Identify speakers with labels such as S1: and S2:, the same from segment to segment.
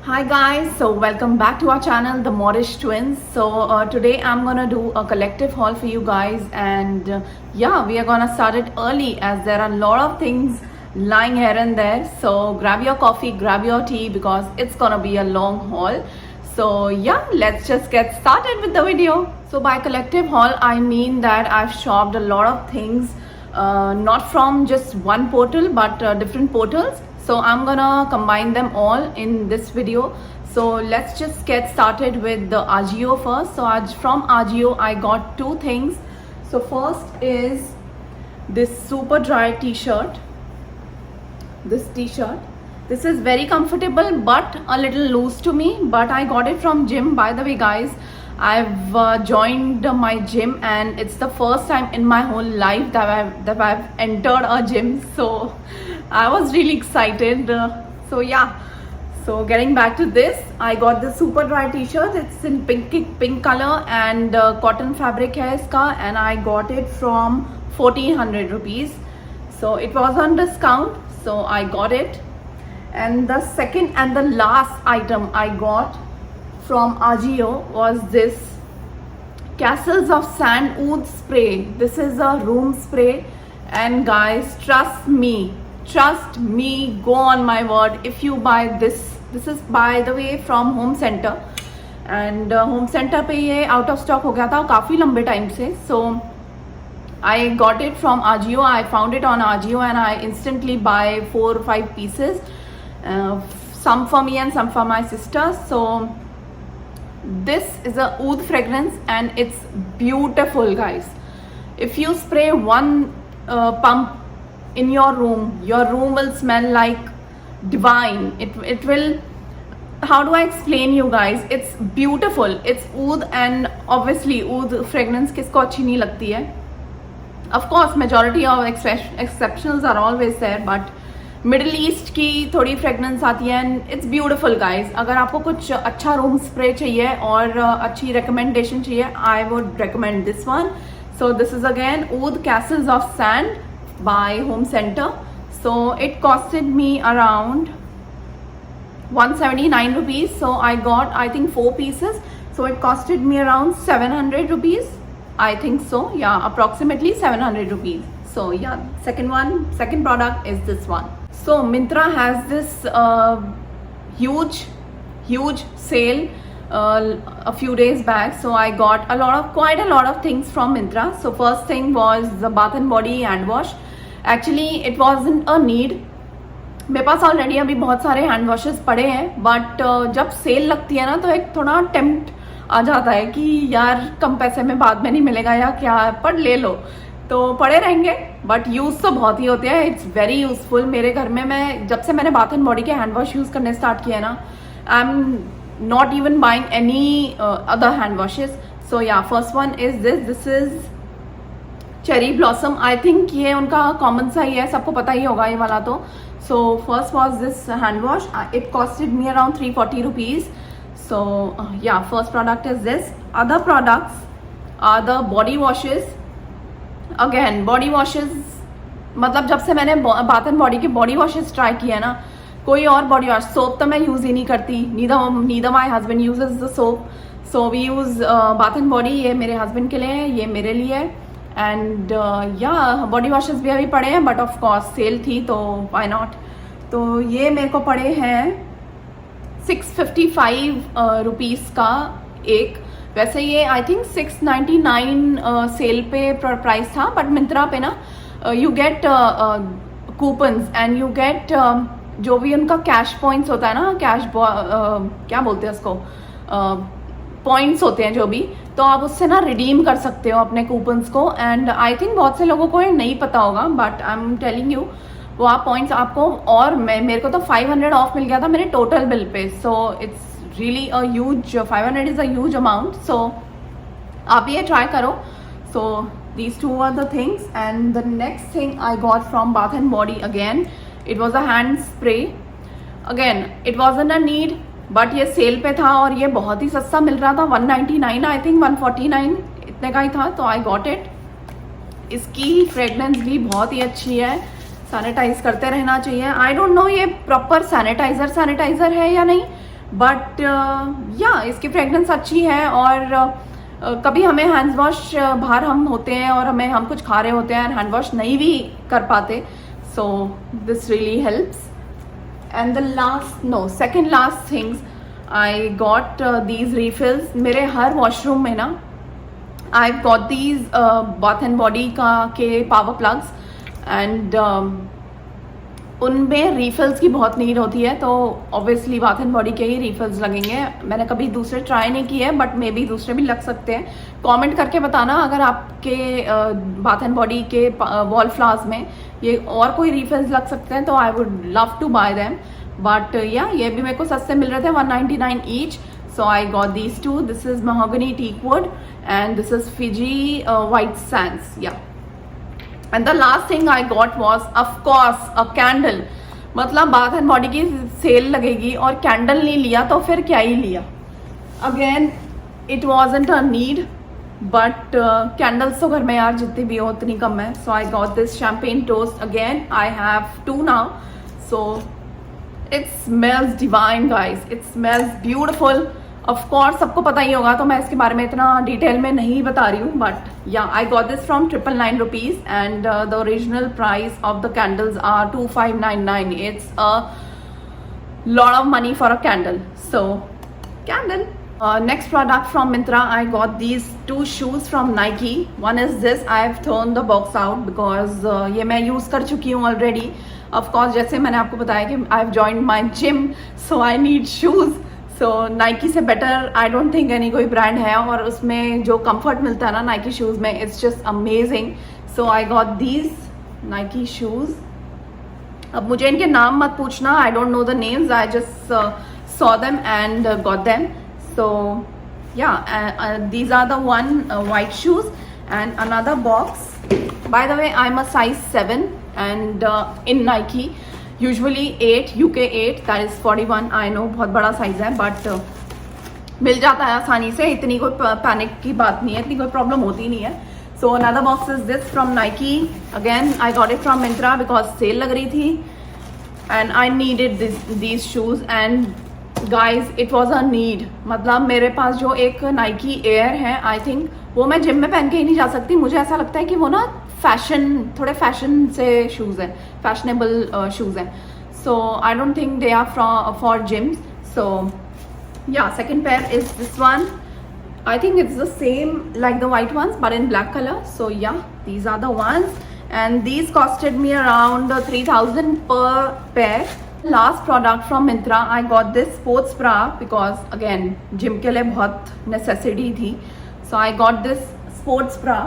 S1: Hi guys, so welcome back to our channel, The Morish Twins. So today I'm gonna do a collective haul for you guys, and yeah, we are gonna start it early as there are a lot of things lying here and there. So grab your coffee, grab your tea because it's gonna be a long haul. So yeah, let's just get started with the video. So by collective haul, I mean that I've shopped a lot of things, not from just one portal but different portals. So I'm gonna combine them all in this video. So let's just get started with the Ajio first. So from Ajio I got two things. So first is this super dry t-shirt. This t-shirt, this is very comfortable but a little loose to me, but I got it from gym. By the way guys, I've joined my gym and it's the first time in my whole life that I've entered a gym, so I was really excited. So yeah, so getting back to this, I got the super dry t-shirt. It's in pink color and cotton fabric hai iska, and I got it from 1400 rupees. So it was on discount, so I got it. And the second and the last item I got from Ajio was this Castles of Sand Oud spray. This is a room spray, and guys, trust me, go on my word, if you buy this is by the way from Home Center, and Home Center पे ये out of stock हो गया था काफ़ी लंबे time से. So I got it from Ajio. I found it on Ajio and I instantly buy 4 or 5 pieces, some for me and some for my sister. So this is a oud fragrance and it's beautiful guys. If you spray one pump in your room will smell like divine. It will, how do I explain you guys, it's beautiful. It's oud, and obviously oud fragrance किसको अच्छी नहीं लगती है. Of course majority of exceptions are always there, but middle east की थोड़ी fragrance आती है and it's beautiful guys. अगर आपको कुछ अच्छा रूम स्प्रे चाहिए और अच्छी रिकमेंडेशन चाहिए, I would recommend this one. So this is again oud castles of sand by home centre. So it costed me around 179 rupees. So I got, I think 4 pieces. So it costed me around 700 rupees. I think so. Yeah, approximately 700 rupees. So yeah, second product is this one. So Myntra has this huge sale a few days back. So I got quite a lot of things from Myntra. So first thing was the Bath and Body hand wash. Actually it wasn't a need. मेरे पास already अभी बहुत सारे hand washes पड़े हैं, but जब cell लगती है ना तो एक थोड़ा टेम्प्ट आ जाता है कि यार कम पैसे में बाद में नहीं मिलेगा या क्या, पर ले लो. तो पड़े रहेंगे बट यूज़ तो बहुत ही होते हैं. It's very useful. मेरे घर में, मैं जब से मैंने बाथ एंड बॉडी के हैंड वॉश यूज़ करने स्टार्ट किया है ना, I am not even buying any other hand washes. So yeah, first one is this is cherry blossom. I think ये उनका कॉमन सा ही है, सबको पता ही होगा ये वाला तो. So first was this hand wash. It costed me around 340 rupees. So yeah, first product is this. Other products are the body washes. Again body washes, मतलब जब से मैंने बाथ एंड बॉडी के बॉडी वॉशेस ट्राई किया है ना, कोई और बॉडी वॉश, सोप तो मैं यूज़ ही नहीं करती. Neither my husband uses the soap. So we use bath and body. ये मेरे हस्बैंड के लिए है, ये मेरे लिए है. एंड या, बॉडी वॉशेस भी अभी पड़े हैं बट ऑफ कोर्स सेल थी तो व्हाई नॉट. तो ये मेरे को पड़े हैं 655 रुपीज़ का एक. वैसे ये आई थिंक 699 सेल पे प्राइस था, बट मिंत्रा पे ना you get coupons and you get जो भी उनका कैश पॉइंट्स होता है ना, कैश क्या बोलते हैं उसको, पॉइंट्स होते हैं जो भी, तो आप उससे ना रिडीम कर सकते हो अपने कूपन्स को. एंड आई थिंक बहुत से लोगों को ये नहीं पता होगा, but I am telling you, वो आप पॉइंट्स आपको, और मेरे को तो 500 ऑफ मिल गया था मेरे total bill pay. So it's really a huge, 500 is a huge amount. So आप ये try करो. So these two are the things. And the next thing I got from Bath and Body, again it was a hand spray. Again it wasn't a need, but ये cell पे था और ये बहुत ही सस्ता मिल रहा था. 199 I think 149 इतने का ही था, तो I got it. इसकी फ्रेगनेंस भी बहुत ही अच्छी है. सैनिटाइज करते रहना चाहिए. आई डोंट नो ये प्रॉपर सैनिटाइजर है या नहीं, बट या इसकी फ्रेगरेंस अच्छी है। और कभी हमें हैंड वॉश बाहर हम होते हैं और हम कुछ खा रहे होते हैं, हैंड वॉश नहीं भी कर पाते, so this really helps. And the second last things I got these refills. मेरे हर वॉशरूम में ना I got these bath and body के पावर प्लग्स, एंड उनमें रिफिल्स की बहुत नीड होती है, तो ऑब्वियसली बाथ एंड बॉडी के ही रिफिल्स लगेंगे। मैंने कभी दूसरे ट्राई नहीं किए हैं, बट मे बी दूसरे भी लग सकते हैं। कमेंट करके बताना अगर आपके बाथ एंड बॉडी के वॉल फ्लावर्स में ये और कोई रिफिल्स लग सकते हैं, तो I would love to buy them. But yeah ये भी मेरे को सस्ते मिल रहे थे, 199 each, so I got these two. This is mahogany teak wood and this is Fiji white sands. Yeah. And the last thing I got was of course a candle. मतलब bath and body की cell लगेगी और candle नहीं लिया तो फिर क्या ही लिया। Again it wasn't a need, but candles तो घर में यार जितनी भी हो उतनी कम है। So I got this champagne toast again, I have 2 now, so it smells divine guys, it smells beautiful. Of course सबको पता ही होगा, तो मैं इसके बारे में इतना डिटेल में नहीं बता रही हूँ, but yeah I got this from 999 rupees and the original price of the candles are 2599. It's a lot of money for a candle, so candle. Next product from Myntra, I got these 2 shoes from Nike. One is this, I have thrown the box out because ये मैं use कर चुकी हूँ already. Of course जैसे मैंने आपको बताया कि I have joined my gym, so I need shoes. So Nike से better I don't think any कोई brand है, और उसमें जो comfort मिलता है ना Nike shoes में, it's just amazing. So I got these Nike shoes. अब मुझे इनके नाम मत पूछना, I don't know the names, I just saw them and got them. So yeah, these are the one white shoes and another box. By the way, I'm a size 7 and in Nike usually 8, UK 8, that is 41. I know बहुत बड़ा size है, but मिल जाता है आसानी से, इतनी कोई panic की बात नहीं है, इतनी कोई प्रॉब्लम होती नहीं है. So another box is this from Nike. Again, I got it from Myntra because sale लग रही थी and I needed these shoes and guys it was a need. मतलब मेरे पास जो एक नाइकी एयर है, आई थिंक वो मैं जिम में पहन के ही नहीं जा सकती. मुझे ऐसा लगता है कि वो ना थोड़े फैशन से शूज़ हैं, फैशनेबल शूज़ हैं. So I don't think they are for gyms. So yeah second pair is this one. I think it's the same like the white ones but in black color. So yeah, these are the ones and these costed me around 3000 per pair. Last product from Myntra, I got this sports bra because again gym के लिए बहुत necessity थी. So I got this sports bra.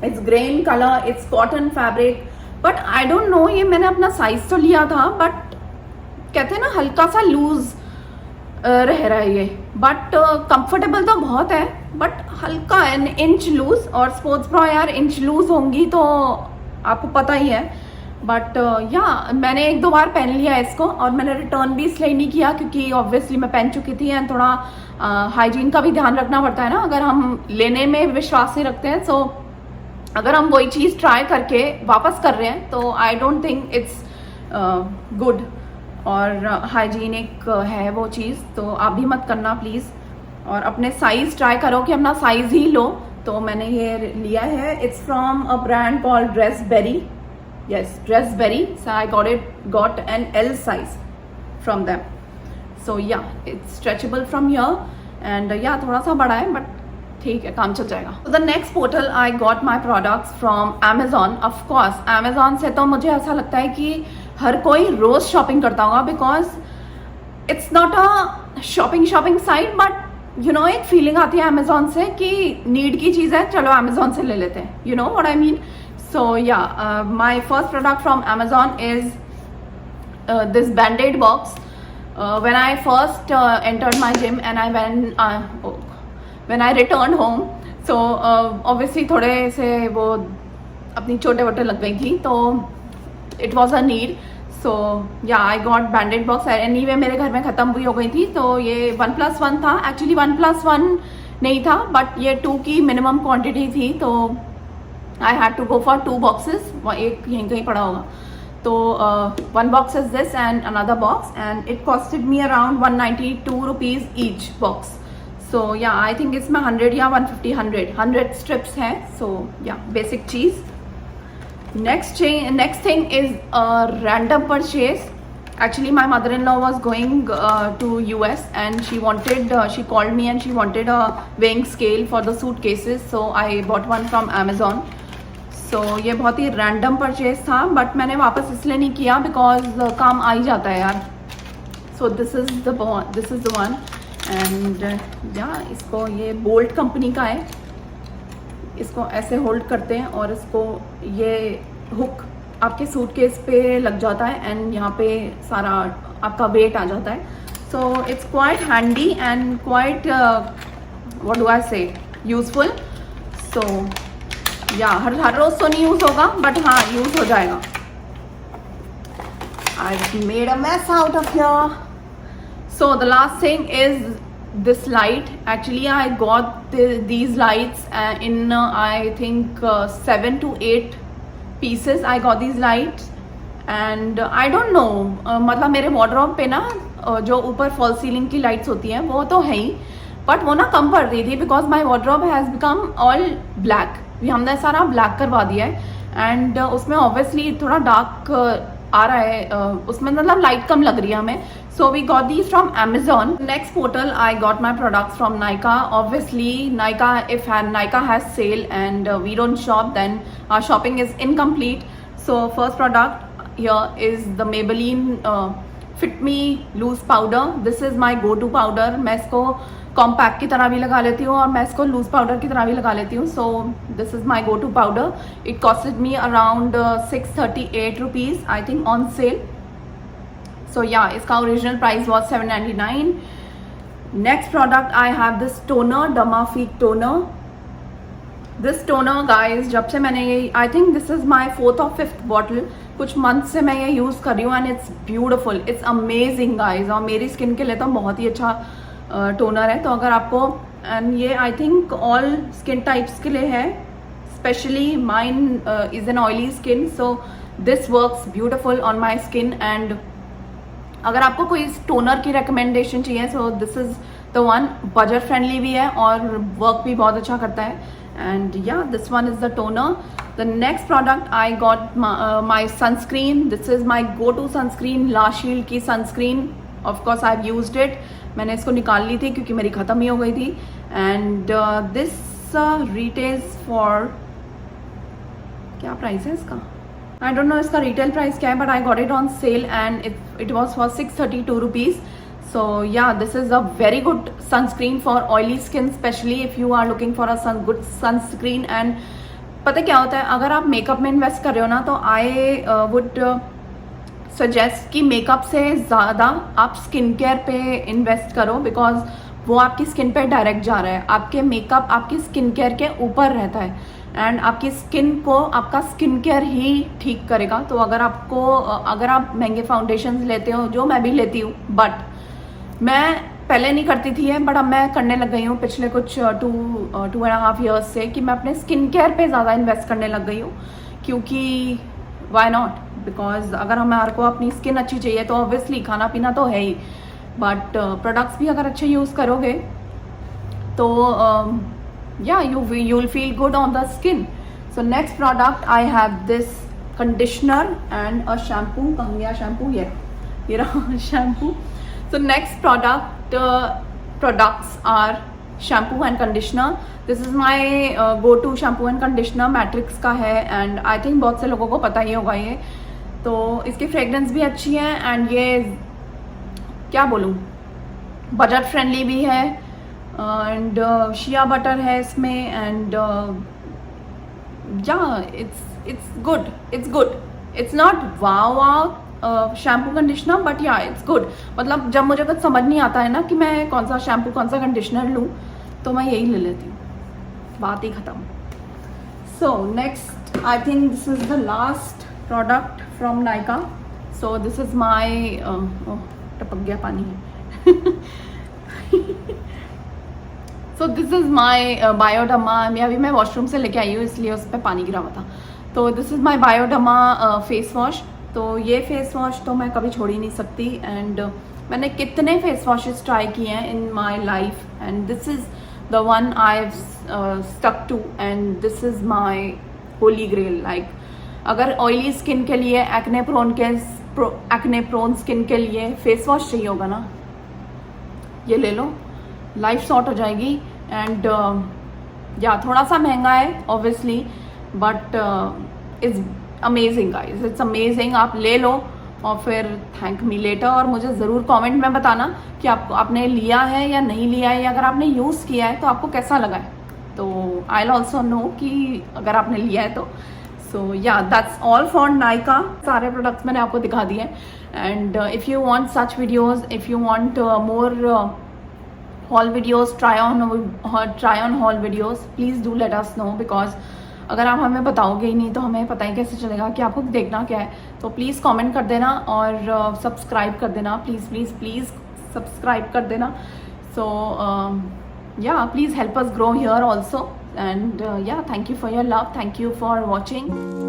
S1: It's grey in color, it's cotton fabric, but I don't know, ये मैंने अपना size तो लिया था, but कहते हैं ना हल्का सा लूज रह रहा है ये, बट कंफर्टेबल तो बहुत है, बट हल्का इंच लूज. और स्पोर्ट्स ब्रा यार इंच लूज होंगी तो आपको पता ही है. बट या मैंने 1-2 बार पहन लिया है इसको, और मैंने रिटर्न भी इसलिए नहीं किया क्योंकि ऑब्वियसली मैं पहन चुकी थी एंड थोड़ा हाइजीन का भी ध्यान रखना पड़ता है ना, अगर हम लेने में विश्वास नहीं रखते हैं. सो अगर हम वही चीज़ ट्राई करके वापस कर रहे हैं तो आई डोंट थिंक इट्स गुड और हाइजीनिक है वो चीज़. तो आप भी मत करना प्लीज़, और अपने साइज़ ट्राई करो कि अपना साइज़ ही लो. तो मैंने ये लिया है, it's from a brand called Dressberry. Yes, Dressberry. So I got an L size from them. So yeah, it's stretchable from here and yeah, थोड़ा सा बड़ा है but ठीक है, काम चल जाएगा. So the next portal I got my products from Amazon. Of course, Amazon से तो मुझे ऐसा लगता है कि हर कोई रोज शॉपिंग करता होगा because it's not a shopping site, but you know एक फीलिंग आती है Amazon से कि नीड की चीज़ है, चलो Amazon से ले लेते हैं. You know what I mean? So yeah, my first product from Amazon is this Band-Aid box. When I first entered my gym and when I returned home, so obviously थोड़े से वो अपनी छोटे लग गई थी, तो it was a need. So yeah, I got Band-Aid box. Anyway मेरे घर में ख़त्म भी हो गई थी, तो ये 1+1 था. Actually 1+1 नहीं था, but ये 2 की मिनिमम क्वांटिटी थी, तो I had to go for 2 boxes. एक यहीं कहीं पड़ा होगा. तो one box is this and another box, and it costed me around 192 rupees each box. So yeah, I think इसमें 100 या 150 strips हैं. So yeah, basic cheese. Next thing is a random purchase. Actually, my mother-in-law was going to US, and she called me and she wanted a weighing scale for the suitcases. So I bought one from Amazon. So ये बहुत ही random purchase था, but मैंने वापस इसलिए नहीं किया because काम आ ही जाता है यार. So this is the one, and yeah, इसको ये Bolt कंपनी का है. इसको ऐसे होल्ड करते हैं और इसको ये हुक आपके सूटकेस पे लग जाता है, एंड यहाँ पे सारा आपका वेट आ जाता है. So it's quite handy and quite what do I से यूजफुल. सो या हर रोज तो नहीं यूज होगा, बट हाँ यूज हो जाएगा. I made a mess out of here. So the last thing is this light. Actually I got these lights in I think 7 to 8 pieces. I got these lights and I don't know, मतलब मेरे wardrobe पे ना जो ऊपर fall ceiling की lights होती हैं वो तो है ही, बट वो ना कम पड़ रही थी because my wardrobe has become all black. हमने सारा ब्लैक करवा दिया है, एंड उसमें ऑब्वियसली थोड़ा डार्क आ रहा है, उसमें मतलब लाइट कम लग रही है हमें. So we got these from Amazon. Next portal I got my products from Nykaa. Obviously Nykaa, if Nykaa has sale and we don't shop, then our shopping is incomplete. So first product here is the Maybelline Fit Me Loose Powder. This is my go-to powder. मैं इसको compact की तरह भी लगा लेती हूँ और मैं इसको लूज पाउडर की तरह भी लगा लेती हूँ. So this is my go to powder. It costed me around 638 rupees I think on sale. So yeah, इसका original price was 799. Next product I have this toner, Dermafique toner. This toner guys जब से मैंने ये, I think this is my 4th or 5th bottle, कुछ month से मैं ये use कर रही हूँ, and it's beautiful, it's amazing guys. और मेरी स्किन के लिए तो बहुत ही अच्छा टोनर है. तो अगर आपको, एंड ये I think all skin types के लिए है, specially mine is an oily skin, so this works beautiful on my skin. And अगर आपको कोई टोनर की रिकमेंडेशन चाहिए, सो this is the one. Budget friendly भी है और वर्क भी बहुत अच्छा करता है. And yeah this one is the toner. The next product I got my sunscreen. This is my go to sunscreen, La Shield की sunscreen. Of course I have used it. मैंने इसको निकाल ली थी क्योंकि मेरी ख़त्म ही हो गई थी. एंड दिस रिटेल्स फॉर, क्या प्राइस है इसका, I don't know इसका रिटेल प्राइस क्या है, but I got it on sale and it was for 632 rupees. So yeah this is a very good sunscreen for oily skin, especially if you are looking for a good sunscreen. And पता क्या होता है, अगर आप makeup में invest कर रहे हो ना, तो आई वुड सजेस्ट कि मेकअप से ज़्यादा आप स्किन केयर पे इन्वेस्ट करो, बिकॉज वो आपकी स्किन पे डायरेक्ट जा रहा है. आपके मेकअप आपकी स्किन केयर के ऊपर रहता है, एंड आपकी स्किन को आपका स्किन केयर ही ठीक करेगा. तो अगर आप महंगे फाउंडेशन लेते हो, जो मैं भी लेती हूँ, बट मैं पहले नहीं करती थी, बट अब मैं करने लग गई हूँ पिछले कुछ 2.5 ईयर्स से, कि मैं अपने स्किन केयर पे ज़्यादा इन्वेस्ट करने लग गई हूँ. क्योंकि वाई नॉट, बिकॉज अगर हमारे को अपनी स्किन अच्छी चाहिए तो ऑब्वियसली खाना पीना तो है ही, बट प्रोडक्ट्स भी अगर अच्छे यूज़ करोगे तो yeah, you'll feel good on the skin. So next product I have this conditioner and a shampoo. कहाँ गया shampoo? ये रहा shampoo. So next products are shampoo and conditioner. This is my go-to shampoo and conditioner. Matrix का है, and I think बहुत से लोगों को पता ही होगा ये. तो इसकी फ्रेगरेंस भी अच्छी है, एंड ये क्या बोलूँ, बजट फ्रेंडली भी है, एंड शिया बटर है इसमें. एंड या it's good. It's not wow shampoo conditioner, but या इट्स गुड. मतलब जब मुझे कुछ समझ नहीं आता है ना कि मैं कौन सा शैम्पू कौन सा कंडीशनर लूँ, तो मैं यही ले लेती हूँ, बात ही ख़त्म. So next I think this is the last product from Nykaa. So this is माई, टपक गया पानी. So this is my Bioderma. अभी मैं वॉशरूम से लेके आई हूँ, इसलिए उस पर पानी गिरा हुआ था. तो this is my Bioderma face wash. तो ये फेस वॉश तो मैं कभी छोड़ ही नहीं सकती। एंड मैंने कितने फेस वॉशेस ट्राई किए हैं in my life, and this is the one I have stuck to, and this is my holy grail. Like अगर ऑयली स्किन के लिए, एक्ने प्रोन स्किन के लिए फेस वॉश चाहिए होगा ना, ये ले लो, लाइफ सॉर्ट हो जाएगी। एंड या थोड़ा सा महंगा है obviously, but it's amazing guys, it's amazing. आप ले लो और फिर थैंक मी लेटर, और मुझे ज़रूर कमेंट में बताना कि आपने लिया है या नहीं लिया है, या अगर आपने यूज़ किया है तो आपको कैसा लगा है। तो आई विल ऑल्सो नो कि अगर आपने लिया है तो। सो या दैट्स ऑल फॉर नायका। सारे प्रोडक्ट्स मैंने आपको दिखा दिए। And if you want such videos, if you want more haul videos, try on haul videos, please do let us know, because अगर आप हमें बताओगे ही नहीं तो हमें पता ही कैसे चलेगा कि आपको देखना क्या है। तो प्लीज़ कमेंट कर देना और सब्सक्राइब कर देना, प्लीज़ प्लीज़ प्लीज़ सब्सक्राइब कर देना। So yeah please help us grow here also, and yeah thank you for your love, thank you for watching.